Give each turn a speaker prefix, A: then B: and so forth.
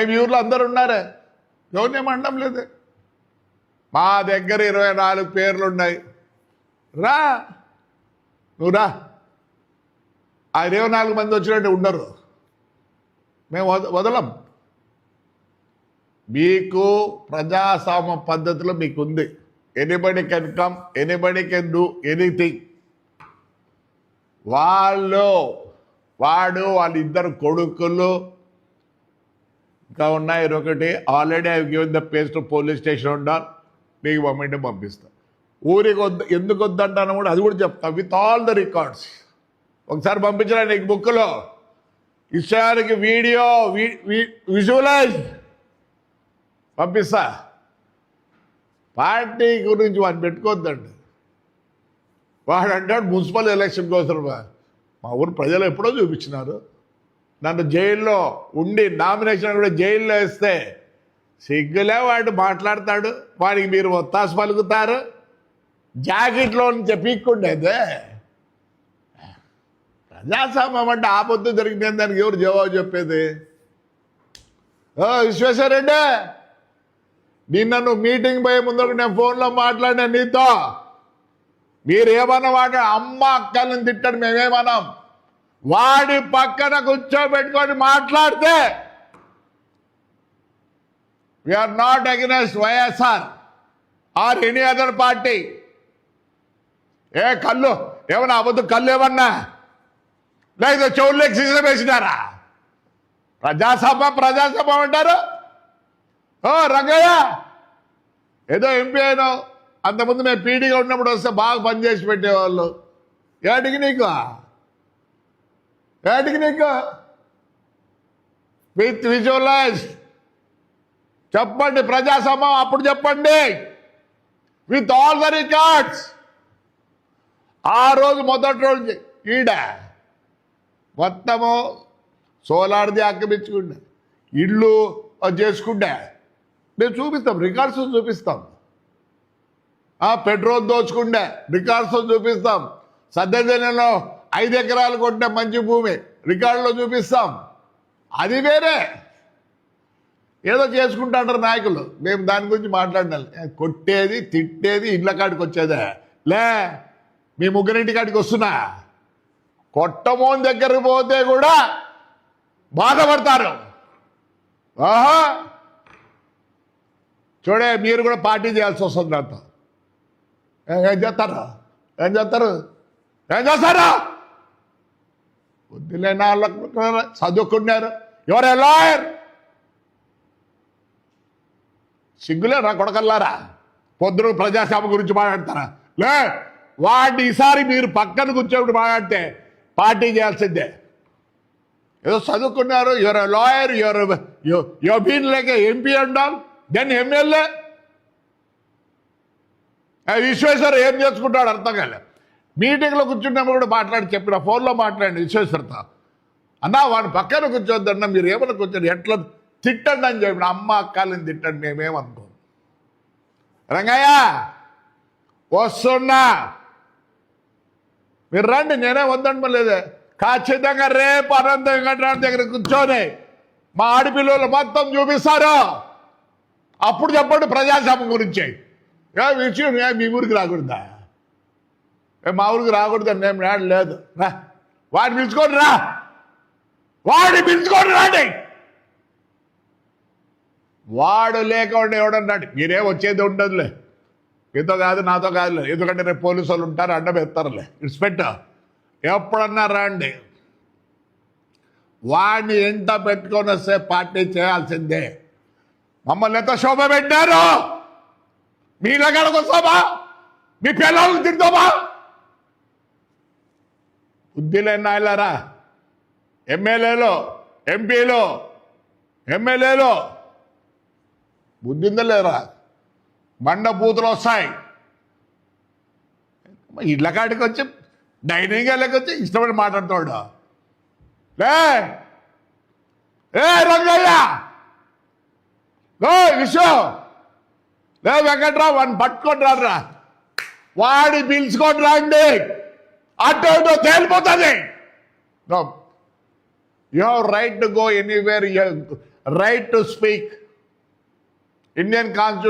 A: మీ ఊర్లో అందరు ఉన్నారే, ఎవరినేమండం లేదు. మా దగ్గర 24 పేర్లు ఉన్నాయి. రా, నువ్వు రా. ఆ 24 మంది వచ్చినట్టు ఉండరు, మేము వదలం. మీకు ప్రజాస్వామ్య పద్ధతిలో మీకు ఉంది. Anybody can come, anybody can do anything. వాడు వాళ్ళిద్దరు కొడుకులు ఇంకా ఉన్నాయి. ఒకటి already I given the place to police station ఉండాలి, మీకు పంపింటే పంపిస్తా. ఊరికి ఎందుకు వద్దంటాను కూడా అది కూడా చెప్తా విత్ ఆల్ ద రికార్డ్స్. ఒకసారి పంపించిన నీకు బుక్లో విషయానికి వీడియో విజువలైజ్ పంపిస్తా. పార్టీ గురించి వాడిని పెట్టుకోవద్దండి. వాడు అంటాడు మున్సిపల్ ఎలక్షన్ కోసం. మా ఊరు ప్రజలు ఎప్పుడో చూపించినారు. నన్ను జైల్లో ఉండి నామినేషన్ కూడా జైల్లో వేస్తే సిగ్గులే వాడు మాట్లాడతాడు. వాడికి మీరు ఒత్తాసు పలుకుతారు. జాకెట్లో నుంచి పీక్కుండేదే. ప్రజాస్వామ్యం అంటే ఆపొద్దు జరిగిన దానికి ఎవరు జవాబు చెప్పేది? విశ్వేశ్వరరెడ్డి, నిన్న నువ్వు మీటింగ్ పోయే ముందు నేను ఫోన్లో మాట్లాడినా నీతో. మీరు ఏమన్నా వాడు అమ్మ అక్కలను తిట్టాడు, మేమేమన్నాం. వాడి పక్కన కూర్చోబెట్టుకొని మాట్లాడితే we're not against YSR or any other party. కళ్ళు ఏమన్నా అబద్ధం, కళ్ళు ఏమన్నా లేదా చెవుల్లోకి సీజన్ వేసినారా? ప్రజాసభ అంటారు. రంగయ్య ఏదో ఎంపీ అయినావు, అంతకుముందు మేము పీడీగా ఉన్నప్పుడు వస్తే బాగా పనిచేసి పెట్టేవాళ్ళు. ఏటికి నీకు విత్ విజువలైజ్ చెప్పండి. ప్రజాసభ అప్పుడు చెప్పండి విత్ ఆల్ ద రికార్డ్స్. ఆ రోజు మొదటి రోజు ఈడ మొత్తము సోలార్ది ఆక్రమించుకుంటే ఇళ్ళు చేసుకుంటే మేము చూపిస్తాం, రికార్డ్స్ చూపిస్తాం. పెట్రోల్ దోచుకుంటే రికార్డ్స్ చూపిస్తాం. సద్దెలో 5 ఎకరాలు కొట్టిన మంచి భూమి రికార్డులో చూపిస్తాం. అది వేరే ఏదో చేసుకుంటాంటారు నాయకులు. మేము దాని గురించి మాట్లాడాలి. కొట్టేది తిట్టేది ఇండ్ల కాడికి వచ్చేదే లే. మీ ముగ్గురింటి కాడికి వస్తున్నా కొట్టమోని దగ్గరకు పోతే కూడా బాధపడతారు. చూడే, మీరు కూడా పార్టీ చేయాల్సి వస్తుంది. దాంతో ఏం చేస్తారు? బుద్ధిలేని వాళ్ళకు చదువుకున్నారు. ఎవరే లాయర్? సిగ్గులే నా కొడకల్లారా, పొద్దున ప్రజాస్వామ్యం గురించి మాట్లాడతారా? లే, వాడిని ఈసారి మీరు పక్కన కూర్చోబెట్టి మాట్లాడితే పార్టీ చేయాల్సిందే. ఏదో చదువుకున్నారు, your lawyer, your been like MP అండాల్, దెన్ ఎమ్మెల్యే. విశ్వేశ్వర్ ఏం చేసుకుంటాడు అర్థం కాలే. మీటింగ్లో కూర్చున్నప్పుడు కూడా మాట్లాడి చెప్పిన, ఫోన్లో మాట్లాడండి విశ్వేశ్వరతో. అన్నా వాడిని పక్కన కూర్చోద్దన్నా, మీరు ఏమైనా కూర్చొని ఎట్లా తిట్టండి అని చెప్పిన. అమ్మ అక్కలని తిట్టండి, మేమేమనుకో. రంగయ్య వస్తున్నా, మీరు రండి, నేనే వద్దంటే లేదే. ఖచ్చితంగా రేపు అనంత వెంకటరామ దగ్గర కూర్చొని మా ఆడపిల్లలు మొత్తం చూపిస్తారు. అప్పుడు చెప్పండి ప్రజాస్వామ్యం గురించి. విషయం మీ ఊరికి రాకూడదా? మా ఊరికి రాకూడదని మేము లేదు. రా, వాడిని పిలుచుకోండి, రండి. వాడు లేకుండా ఎవడన్నాడు? మీరేం వచ్చేది ఉండదులే, మీతో కాదు నాతో కాదులే. ఎందుకంటే రేపు పోలీసు వాళ్ళు ఉంటారు, అడ్డం ఎత్తారులే. ఇట్స్ పెట్ట ఎప్పుడన్నా రండి. వాడిని ఎంట పెట్టుకొని వస్తే పార్టీ చేయాల్సిందే. మమ్మల్ని ఎంత శోభ పెట్టారు? మీ దగ్గరకు వస్తామా? మీ పిల్లలకు తింటామా? బుద్ధి లేని నాయలారా, ఎమ్మెల్యేలు, ఎంపీలు, ఎమ్మెల్యేలు బుద్ధి ఉందా లేరా? బండ బూతులు వస్తాయి. ఇళ్ళ కాడికి వచ్చి డైనింగ్ వెళ్ళకి వచ్చి ఇష్టపడి మాట్లాడుతాడు. ఏ రంగయ్య, విశ్వం, లే వెంకట్రావు, వాడిని పట్టుకొని రారా, వాడి పిలుచుకొని రండి. అటు ఇటు తేలిపోతుంది. You have right to go anywhere. Right to speak Indian constitution